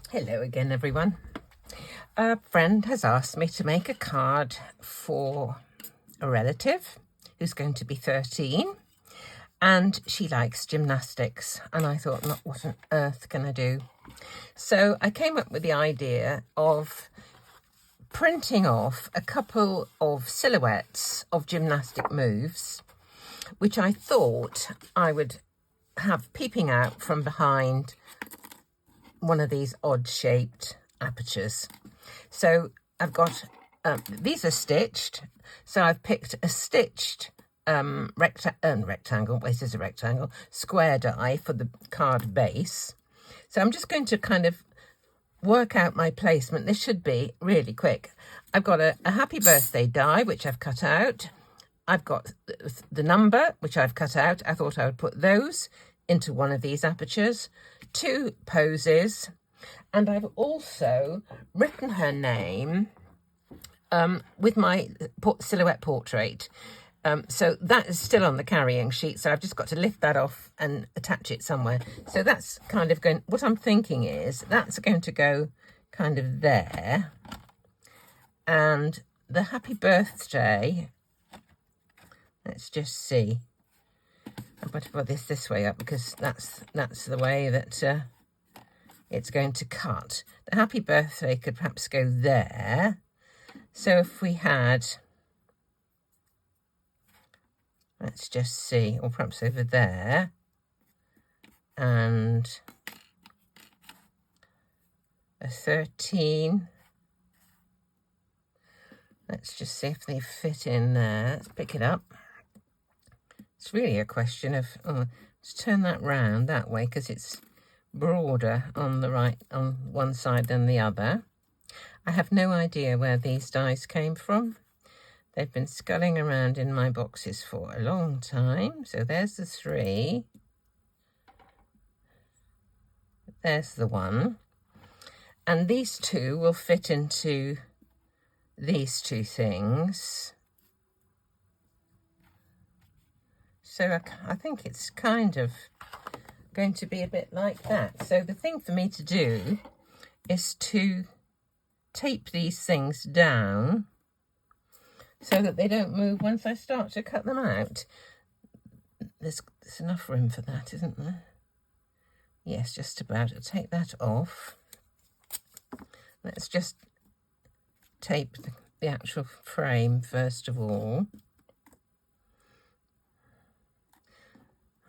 Hello again, everyone. A friend has asked me to make a card for a relative who's going to be 13, and she likes gymnastics, and I thought, what on earth can I do? So I came up with the idea of printing off a couple of silhouettes of gymnastic moves, which I thought I would have peeping out from behind one of these odd shaped apertures. So I've got these are stitched, so I've picked a stitched rectangle, this is a rectangle, square die for the card base. So I'm just going to kind of work out my placement. This should be really quick. I've got a happy birthday die, which I've cut out. I've got the number, which I've cut out. I thought I would put those into one of these apertures, 2 poses, and I've also written her name with my silhouette portrait. So that is still on the carrying sheet, so I've just got to lift that off and attach it somewhere. So that's kind of going, what I'm thinking is that's going to go kind of there, and the happy birthday, let's just see. I'm going to put this way up because that's the way that it's going to cut. The happy birthday could perhaps go there. So if we had, let's just see, or perhaps over there, and a 13. Let's just see if they fit in there. Let's pick it up. It's really a question of, let's turn that round that way because it's broader on the right, on one side than the other. I have no idea where these dies came from. They've been sculling around in my boxes for a long time. So there's the 3. There's the 1. And these 2 will fit into these 2 things. So I think it's kind of going to be a bit like that. So the thing for me to do is to tape these things down so that they don't move once I start to cut them out. There's enough room for that, isn't there? Yes, just about. I'll take that off. Let's just tape the actual frame first of all.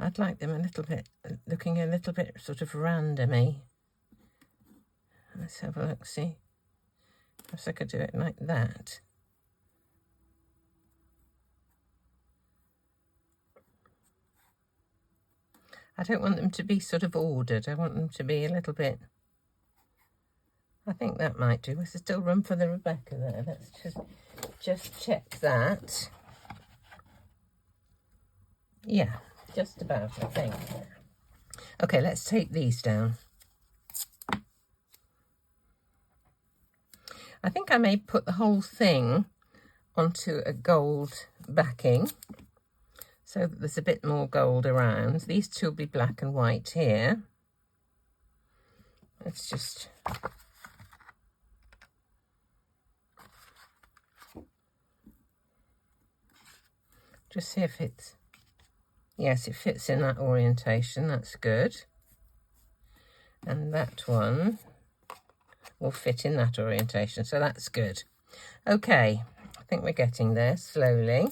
I'd like them a little bit, looking a little bit sort of randomy. Let's have a look, see. Perhaps I could do it like that. I don't want them to be sort of ordered. I want them to be a little bit, I think that might do. There's still room for the Rebecca there. Let's just check that. Yeah. Just about, I think. Okay, let's take these down. I think I may put the whole thing onto a gold backing so that there's a bit more gold around. These 2 will be black and white here. Let's just see if it's, yes, it fits in that orientation. That's good. And that one will fit in that orientation. So that's good. Okay, I think we're getting there slowly.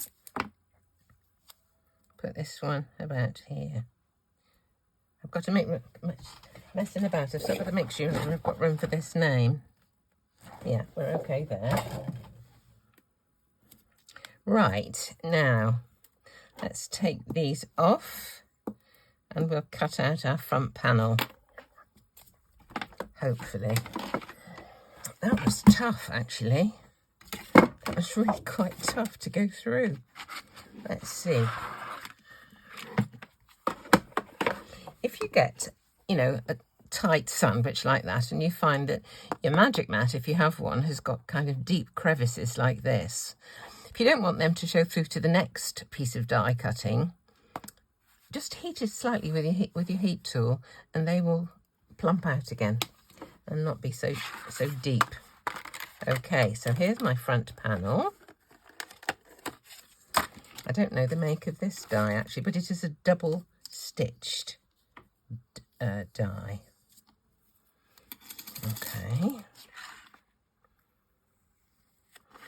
Put this one about here. I've got to make messing about. I've still got to make sure I've got room for this name. Yeah, we're okay there. Right, now let's take these off and we'll cut out our front panel, hopefully. That was tough, actually. That was really quite tough to go through. Let's see. If you get, a tight sandwich like that and you find that your magic mat, if you have one, has got kind of deep crevices like this, if you don't want them to show through to the next piece of die cutting, just heat it slightly with your heat tool and they will plump out again. and not be so deep. Okay, so here's my front panel. I don't know the make of this die actually, but it is a double stitched die. Okay.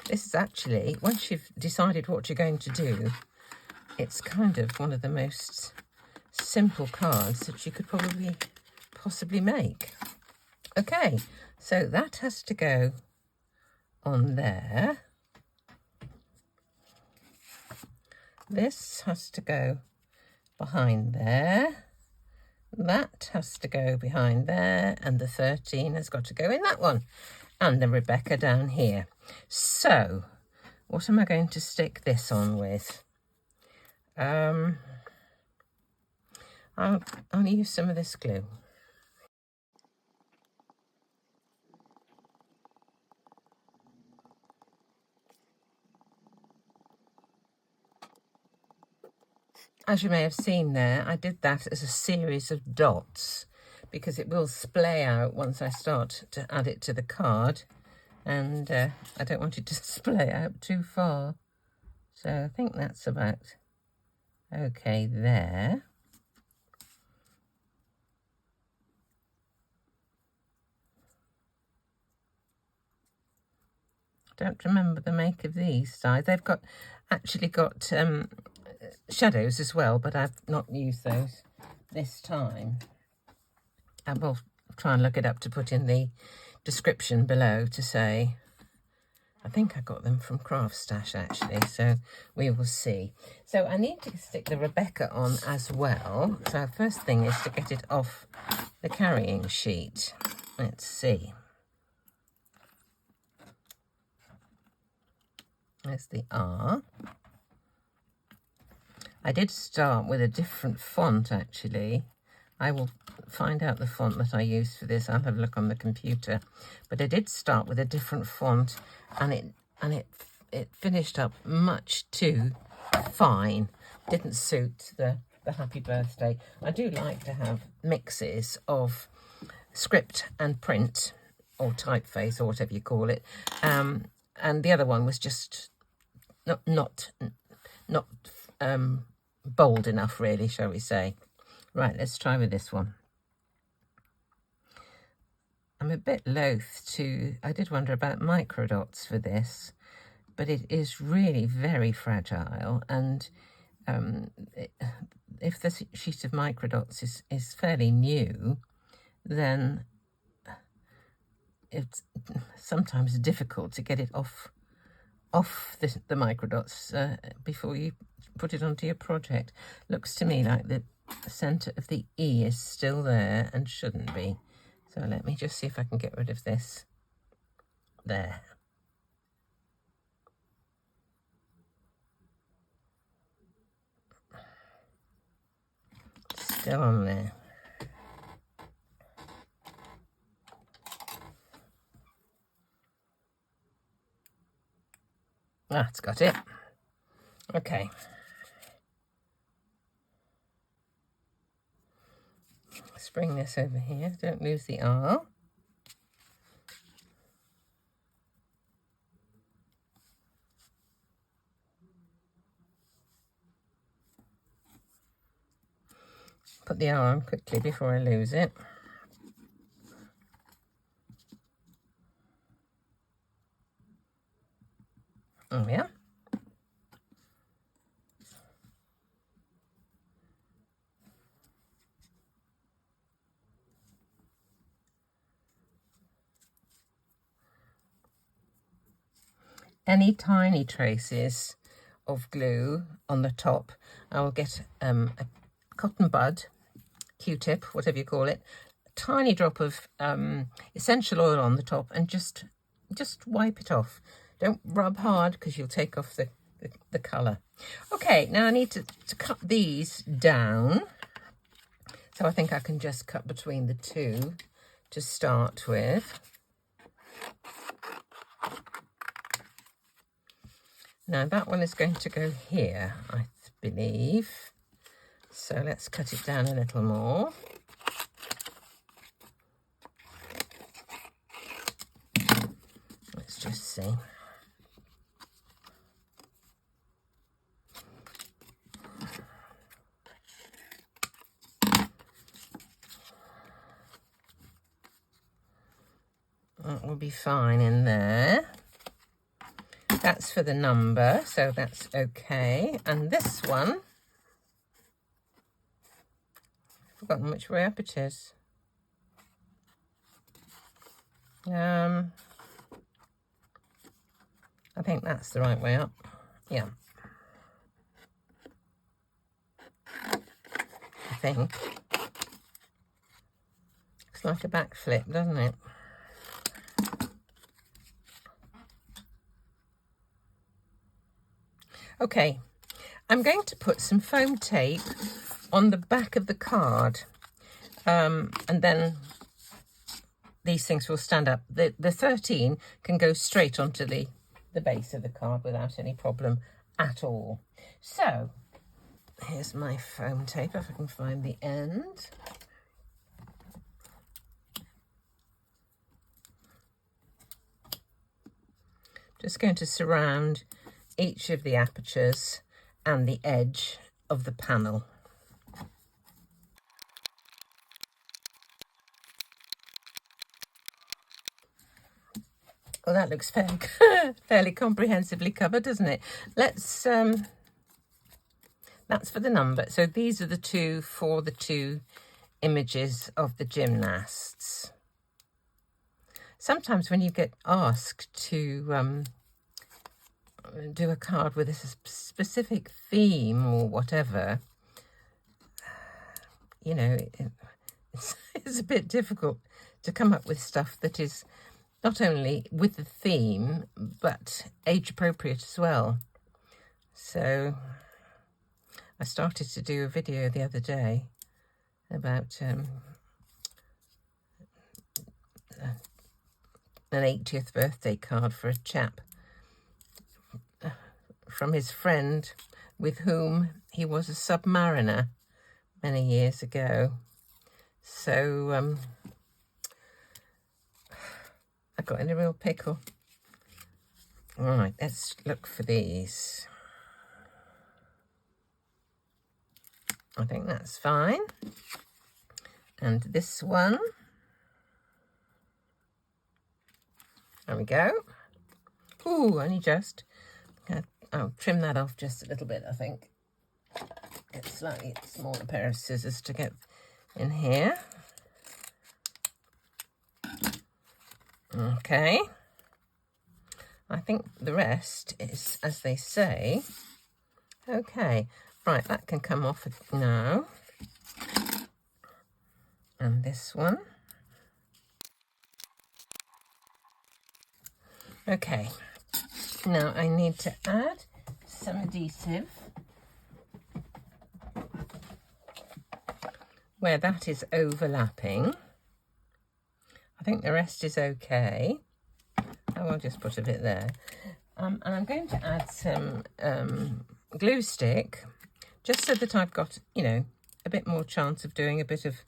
This is actually, once you've decided what you're going to do, it's kind of one of the most simple cards that you could possibly make. Okay, so that has to go on there. This has to go behind there. That has to go behind there. And the 13 has got to go in that one. And the Rebecca down here. So, what am I going to stick this on with? I'll use some of this glue. As you may have seen there, I did that as a series of dots because it will splay out once I start to add it to the card, and I don't want it to splay out too far. So I think that's about okay there. Don't remember the make of these sides. They've actually got shadows as well, but I've not used those this time. I will try and look it up to put in the description below to say. I think I got them from Craft Stash actually, so we will see. So I need to stick the Rebecca on as well. So first thing is to get it off the carrying sheet. Let's see. There's the R. I did start with a different font actually. I will find out the font that I used for this. I'll have a look on the computer. But I did start with a different font, and it finished up much too fine. Didn't suit the happy birthday. I do like to have mixes of script and print, or typeface, or whatever you call it. And the other one was just not bold enough, really, shall we say. Right, let's try with this one. I'm a bit loath to, I did wonder about microdots for this, but it is really very fragile, and if the sheet of microdots is fairly new, then it's sometimes difficult to get it off the microdots before you put it onto your project. Looks to me like the centre of the E is still there and shouldn't be. So let me just see if I can get rid of this. There. Still on there. That's got it. Okay. Let's bring this over here. Don't lose the R. Put the R on quickly before I lose it. Oh yeah. Any tiny traces of glue on the top, I will get a cotton bud, Q-tip, whatever you call it, a tiny drop of essential oil on the top, and just wipe it off. Don't rub hard because you'll take off the colour. Okay, now I need to cut these down. So I think I can just cut between the two to start with. Now that one is going to go here, I believe. So let's cut it down a little more. see. That will be fine in there. That's for the number, so that's okay. And this one, I've forgotten which way up it is. I think that's the right way up. Yeah. I think. Looks like a backflip, doesn't it? Okay, I'm going to put some foam tape on the back of the card, and then these things will stand up. The 13 can go straight onto the base of the card without any problem at all. So here's my foam tape, if I can find the end. Just going to surround each of the apertures and the edge of the panel. Well, that looks fairly comprehensively covered, doesn't it? Let's, that's for the number. So these are the two for the two images of the gymnasts. Sometimes when you get asked to do a card with a specific theme or whatever, you know, it's a bit difficult to come up with stuff that is not only with the theme, but age appropriate as well. So I started to do a video the other day about an 80th birthday card for a chap from his friend with whom he was a submariner many years ago. So I got in a real pickle. All right, let's look for these. I think that's fine. And this one. There we go. Ooh, only just. I'll trim that off just a little bit, I think. It's slightly smaller pair of scissors to get in here. Okay. I think the rest is, as they say, okay. Right, that can come off now. And this one. Okay. Now I need to add some adhesive where that is overlapping. I think the rest is okay. I will just put a bit there. And I'm going to add some glue stick, just so that I've got, you know, a bit more chance of doing a bit of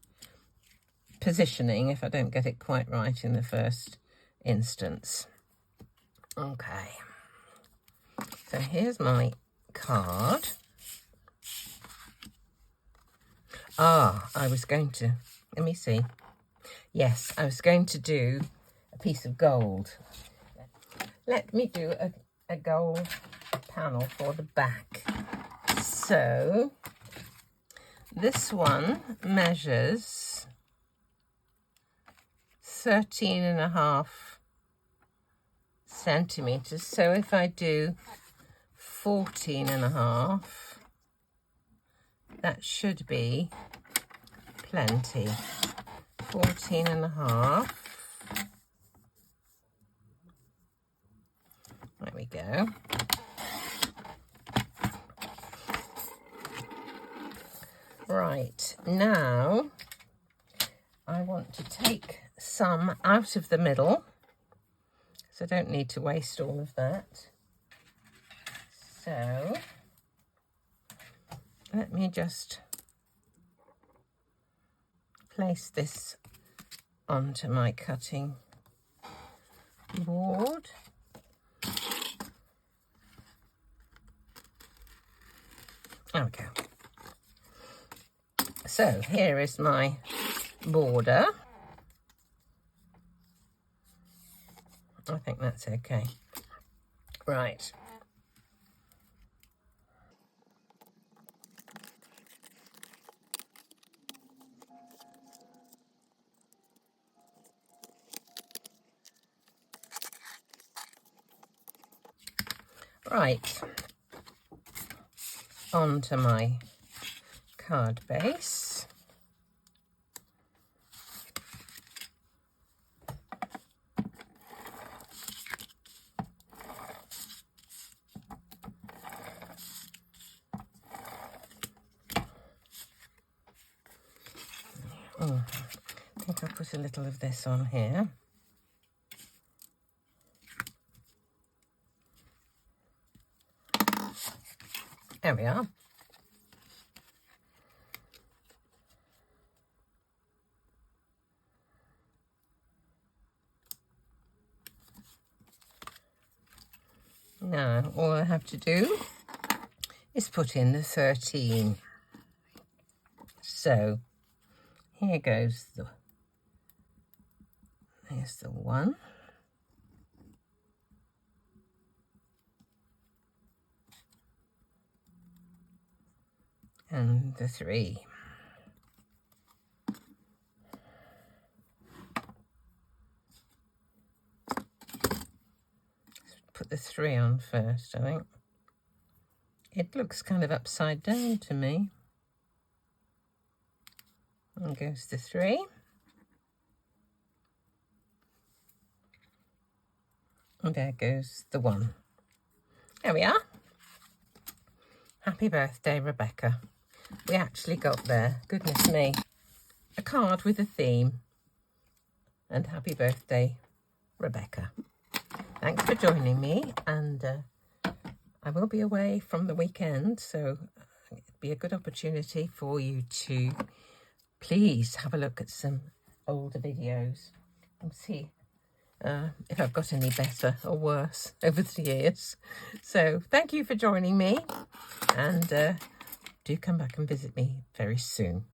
positioning if I don't get it quite right in the first instance. Okay. So here's my card. I was going to, let me see. Yes, I was going to do a piece of gold. Let me do a gold panel for the back. So this one measures 13.5 centimeters. So if I do 14.5, that should be plenty. 14.5. There we go. Right, now I want to take some out of the middle, so I don't need to waste all of that. So let me just place this onto my cutting board. So here is my border. I think that's okay. Right. Right. Onto my card base. Oh, I think I'll put a little of this on here. There we are. Now, all I have to do is put in the 13. So, here goes there's the 1. And the 3. Put the 3 on first, I think. It looks kind of upside down to me. And goes the 3. And there goes the 1. There we are. Happy birthday, Rebecca. We actually got there. Goodness me. A card with a theme. And happy birthday, Rebecca. Thanks for joining me. And I will be away from the weekend, so it'd be a good opportunity for you to please have a look at some older videos and see if I've got any better or worse over the years. So thank you for joining me, and do come back and visit me very soon.